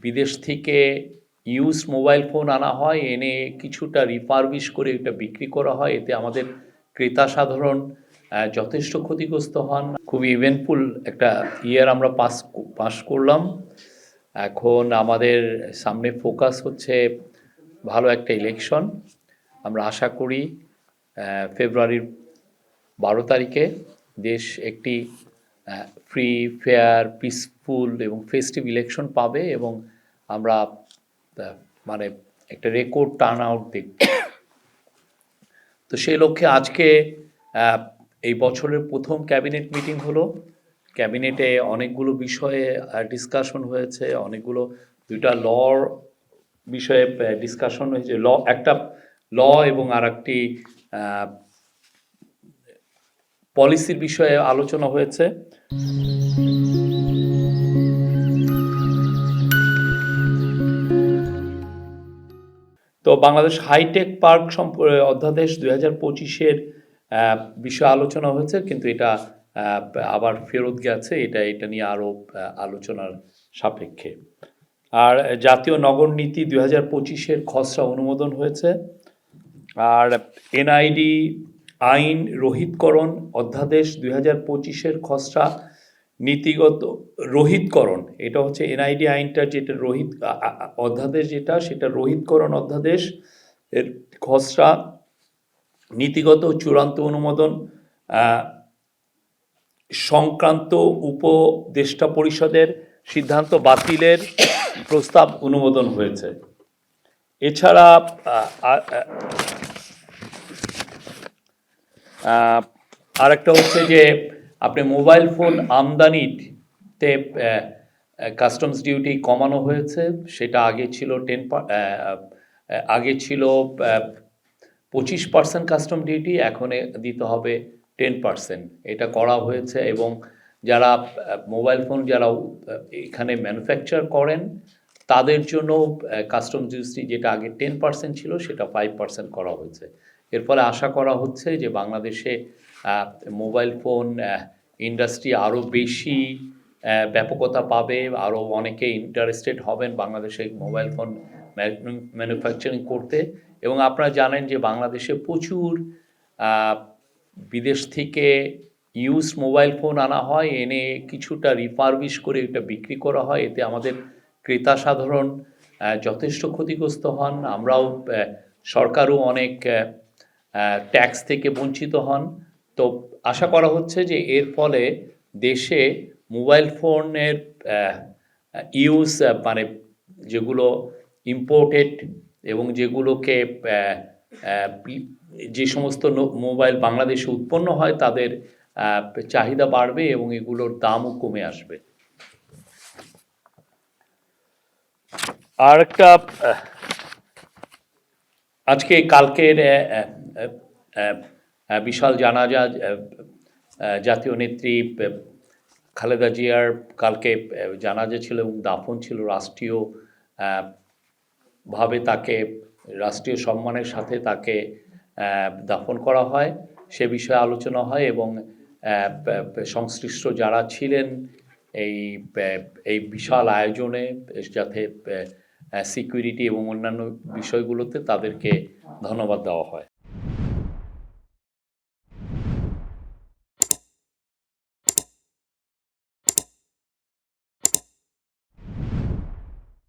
বিদেশ থেকে use mobile phone আনা হয়, এনে কিছুটা রিফারবিশ করে এটা বিক্রি করা হয়। এতে আমাদের ক্রেতা সাধারণ যথেষ্ট ক্ষতিগ্রস্ত হন। খুবই ইভেন্টফুল একটা ইয়ার আমরা পাস করলাম। এখন আমাদের সামনে ফোকাস হচ্ছে ভালো একটা ইলেকশন। আমরা আশা করি ফেব্রুয়ারির 12 তারিখে দেশ একটি ফ্রি, ফেয়ার, পিসফুল এবং ফেস্টিভ ইলেকশন পাবে এবং আমরা মানে একটা রেকর্ড টার্ন আউট দেখব। তো সেই লক্ষ্যে আজকে এই বছরের প্রথম ক্যাবিনেট মিটিং হলো। ক্যাবিনেটে অনেকগুলো বিষয়ে ডিসকাশন হয়েছে, অনেকগুলো দুইটা লর বিষয়ে ডিসকাশন হয়েছে। একটা ল এবং আর একটি পলিসির বিষয়ে আলোচনা হয়েছে। তো বাংলাদেশ হাইটেক পার্ক অধ্যাদেশ 2025-এর বিষয়ে আলোচনা হয়েছে, কিন্তু এটা আবার ফেরত গেছে। এটা নিয়ে আরও আলোচনার সাপেক্ষে। আর জাতীয় নগর নীতি 2025-এর খসড়া অনুমোদন হয়েছে। আর এনআইডি আইন রহিতকরণ অধ্যাদেশ 2025-এর খসড়া নীতিগত রহিতকরণ, এটা হচ্ছে এনআইডি আইনটা যেটা অধ্যাদেশ যেটা, সেটা রহিতকরণ অধ্যাদেশ এর খসড়া নীতিগত চূড়ান্ত অনুমোদন সংক্রান্ত উপদেষ্টা পরিষদের সিদ্ধান্ত বাতিলের প্রস্তাব অনুমোদন হয়েছে। এছাড়া আরেকটা হচ্ছে যে আপনি মোবাইল ফোন আমদানিতে কাস্টমস ডিউটি কমানো হয়েছে। সেটা আগে ছিল 25% কাস্টম ডিউটি, এখন দিতে হবে 10%। এটা করা হয়েছে এবং যারা মোবাইল ফোন যারা এখানে ম্যানুফ্যাকচার করেন তাদের জন্য কাস্টম ডিউটি যেটা আগে 10% ছিল সেটা 5% করা হয়েছে। এর ফলে আশা করা হচ্ছে যে বাংলাদেশে মোবাইল ফোন ইন্ডাস্ট্রি আরও বেশি ব্যাপকতা পাবে, আরও অনেকে ইন্টারেস্টেড হবেন বাংলাদেশে মোবাইল ফোন ম্যানুফ্যাকচারিং করতে। এবং আপনারা জানেন যে বাংলাদেশে প্রচুর বিদেশ থেকে ইউজ মোবাইল ফোন আনা হয়, এনে কিছুটা রিফারবিশ করে এটা বিক্রি করা হয়। এতে আমাদের ক্রেতা সাধারণ যথেষ্ট ক্ষতিগ্রস্ত হন। আমরাও সরকারও অনেক ট্যাক্স থেকে বঞ্চিত হন। তো আশা করা হচ্ছে যে এর ফলে দেশে মোবাইল ফোনের ইউজ মানে যেগুলো ইম্পোর্টেড এবং যেগুলোকে যে সমস্ত মোবাইল বাংলাদেশে উৎপন্ন হয় তাদের চাহিদা বাড়বে এবং এগুলোর দামও কমে আসবে। আর একটা আজকে কালকের বিশাল জানাজা, জাতীয় নেত্রী খালেদা জিয়ার কালকে জানাজা ছিল এবং দাফন ছিল রাষ্ট্রীয় ভাবে, তাকে রাষ্ট্রীয় সম্মানের সাথে তাকে দাফন করা হয়। সে বিষয়ে আলোচনা হয় এবং সংশ্লিষ্ট যারা ছিলেন এই বিশাল আয়োজনে, যাতে সিকিউরিটি এবং অন্যান্য বিষয়গুলোতে তাদেরকে ধন্যবাদ দেওয়া হয়।